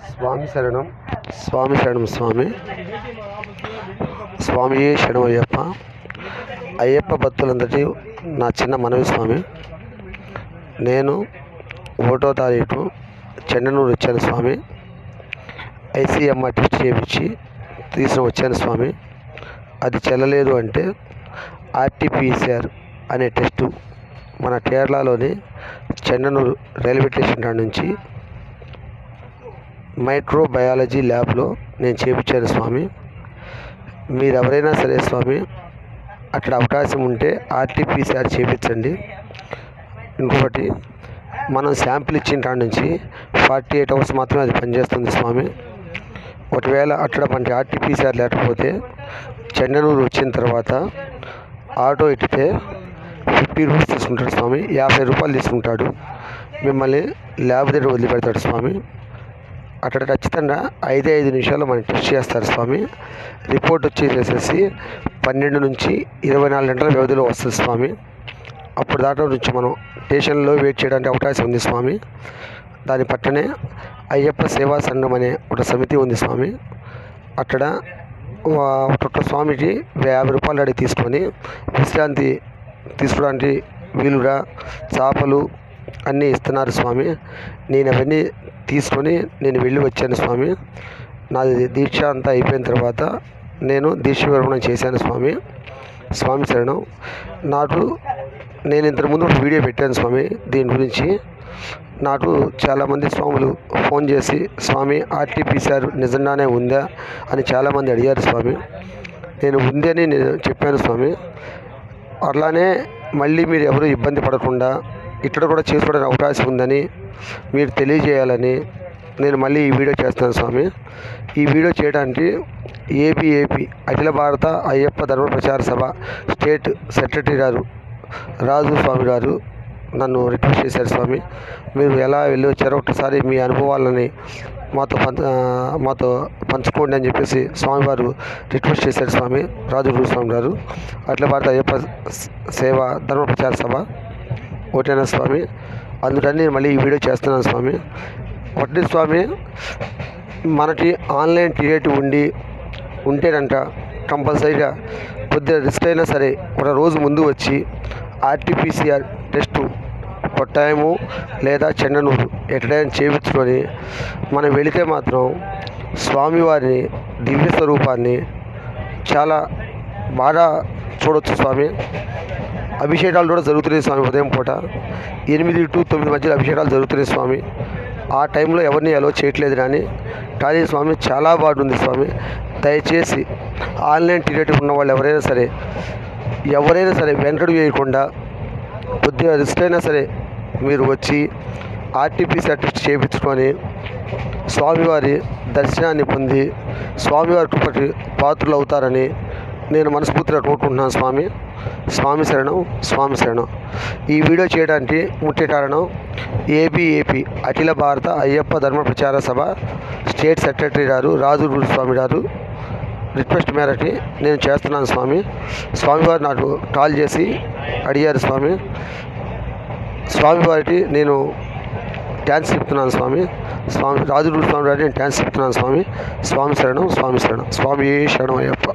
స్వామి శరణం, స్వామి శరణం, స్వామి స్వామియే శరణం అయ్యప్ప. అయ్యప్ప భక్తులందరికీ నా చిన్న మనవి స్వామి. నేను 1వ తారీఖు చెన్ననూరు వచ్చాను స్వామి. ఐసీఎంఆర్ టెస్ట్ చేయించి తీసుకుని వచ్చాను స్వామి. అది చెల్లలేదు అంటే ఆర్టీపీసీఆర్ అనే టెస్టు మన కేరళలోని చెన్ననూరు రైల్వే స్టేషన్ నుంచి మైక్రోబయాలజీ ల్యాబ్లో నేను చేయించాను స్వామి. మీరు ఎవరైనా సరే స్వామి అక్కడ అవకాశం ఉంటే ఆర్టీపీసీఆర్ చేయించండి. ఇంకొకటి, మనం శాంపిల్ ఇచ్చిన కాడ నుంచి 48 అవర్స్ మాత్రమే అది పనిచేస్తుంది స్వామి. ఒకవేళ అక్కడ మనకి ఆర్టీపీసీఆర్ లేకపోతే చెన్ననూరు వచ్చిన తర్వాత ఆటో ఎక్కితే 50 రూపీస్ తీసుకుంటాడు స్వామి. 50 రూపాయలు తీసుకుంటాడు. మిమ్మల్ని ల్యాబ్ దగ్గర వదిలిపెడతాడు స్వామి. అక్కడ ఖచ్చితంగా 5 నిమిషాల్లో మనం టెస్ట్ చేస్తారు స్వామి. రిపోర్ట్ వచ్చేసేసి 12 నుంచి 24 గంటల వ్యవధిలో వస్తుంది స్వామి. అప్పుడు దాకా నుంచి మనం స్టేషన్లో వెయిట్ చేయడానికి అవకాశం ఉంది స్వామి. దాని పక్కనే అయ్యప్ప సేవా సంఘం అనే ఒక సమితి ఉంది స్వామి. అక్కడ ఒక్కొక్క స్వామికి 50 రూపాయలు అడిగి తీసుకొని విశ్రాంతి తీసుకోవడానికి వీలుగా చేపలు అన్నీ ఇస్తున్నారు స్వామి. నేను అవన్నీ తీసుకొని నేను వెళ్ళి వచ్చాను స్వామి. నాది దీక్ష అంతా అయిపోయిన తర్వాత నేను దీక్ష విరమణ చేశాను స్వామి. స్వామి శరణం. నేను ఇంతకుముందు ఒక వీడియో పెట్టాను స్వామి దీని గురించి. నాకు చాలామంది స్వాములు ఫోన్ చేసి స్వామి ఆర్టీపీసీఆర్ నిజంగానే ఉందా అని చాలామంది అడిగారు స్వామి. నేను ఉంది అని నేను చెప్పాను స్వామి. అలానే మళ్ళీ మీరు ఎవరు ఇబ్బంది పడకుండా ఇక్కడ కూడా చేసుకోవడానికి అవకాశం ఉందని మీరు తెలియజేయాలని నేను మళ్ళీ ఈ వీడియో చేస్తాను స్వామి. ఈ వీడియో చేయడానికి ఏపీ అఖిల భారత అయ్యప్ప ధర్మ ప్రచార సభ స్టేట్ సెక్రటరీ గారు రాజు స్వామి గారు నన్ను రిక్వెస్ట్ చేశారు స్వామి. మీరు ఎలా వెళ్ళి వచ్చారో ఒకసారి మీ అనుభవాలని మాతో పంచుకోండి అని చెప్పేసి స్వామివారు రిక్వెస్ట్ చేశారు స్వామి. రాజు స్వామి గారు అఖిల భారత అయ్యప్ప సేవ ధర్మ ప్రచార సభ ఒకటేనా స్వామి. అందుకని నేను మళ్ళీ ఈ వీడియో చేస్తున్నాను స్వామి. ఒకటి స్వామి, మనకి ఆన్లైన్ టికెట్ ఉంటేనంట కంపల్సరీగా కొద్దిగా రిస్క్ అయినా సరే ఒక రోజు ముందు వచ్చి ఆర్టీపీసీఆర్ టెస్టు కొట్టాయము లేదా చెన్ననూరు ఎక్కడైనా చేయించుకొని మనం వెళితే మాత్రం స్వామివారిని దివ్య స్వరూపాన్ని చాలా బాగా చూడవచ్చు స్వామి. అభిషేకాలు కూడా జరుగుతున్నాయి స్వామి. ఉదయం పూట 8 to 9 మధ్యలో అభిషేకాలు జరుగుతున్నాయి స్వామి. ఆ టైంలో ఎవరిని అలో చేయట్లేదు కానీ స్వామి చాలా బాగుంది స్వామి. దయచేసి ఆన్లైన్ టికెట్ ఉన్న వాళ్ళు ఎవరైనా సరే వెంకడు వేయకుండా కొద్దిగా రిస్క్ అయినా సరే మీరు వచ్చి ఆర్టీపీసీఆర్ టెస్ట్ చేయించుకొని స్వామివారి దర్శనాన్ని పొంది స్వామివారి కృపకి పాత్రలు అవుతారని నేను మనస్ఫూర్తిగా కోరుకుంటున్నాను స్వామి. స్వామి శరణం, స్వామి శరణం. ఈ వీడియో చేయడానికి ముఖ్య కారణం ఏపీ అఖిల భారత అయ్యప్ప ధర్మ ప్రచార సభ స్టేట్ సెక్రటరీ గారు రాజు స్వామి గారు రిక్వెస్ట్ మేరకి నేను చేస్తున్నాను స్వామి. స్వామివారు నాకు కాల్ చేసి అడిగారు స్వామి. స్వామివారికి నేను థ్యాంక్స్ చెప్తున్నాను స్వామి. రాజు స్వామి గారికి నేను థ్యాంక్స్ చెప్తున్నాను స్వామి. స్వామి శరణం, స్వామి శరణం. స్వామి శరణం అయ్యప్ప.